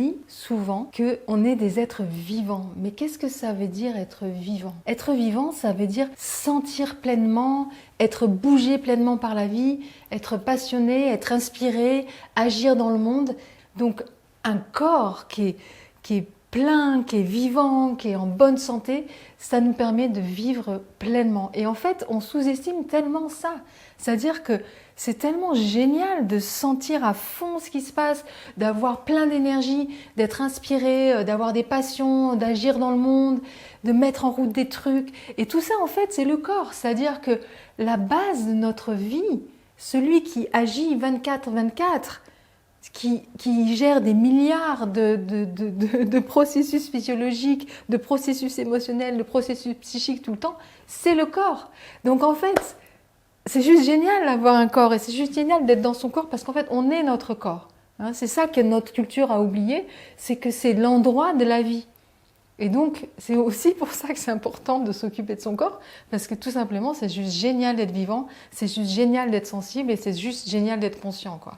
oublie souvent qu'on est des êtres vivants. Mais qu'est-ce que ça veut dire être vivant? Être vivant, ça veut dire sentir pleinement, être bougé pleinement par la vie, être passionné, être inspiré, agir dans le monde. Donc un corps qui est plein, qui est vivant, qui est en bonne santé, ça nous permet de vivre pleinement. Et en fait, on sous-estime tellement ça. C'est-à-dire que c'est tellement génial de sentir à fond ce qui se passe, d'avoir plein d'énergie, d'être inspiré, d'avoir des passions, d'agir dans le monde, de mettre en route des trucs. Et tout ça, en fait, c'est le corps. C'est-à-dire que la base de notre vie, celui qui agit 24/24, qui gère des milliards de processus physiologiques, de processus émotionnels, de processus psychiques tout le temps, c'est le corps. Donc en fait, c'est juste génial d'avoir un corps et c'est juste génial d'être dans son corps parce qu'en fait, on est notre corps. Hein, c'est ça que notre culture a oublié, c'est que c'est l'endroit de la vie. Et donc, c'est aussi pour ça que c'est important de s'occuper de son corps, parce que tout simplement, c'est juste génial d'être vivant, c'est juste génial d'être sensible et c'est juste génial d'être conscient, quoi.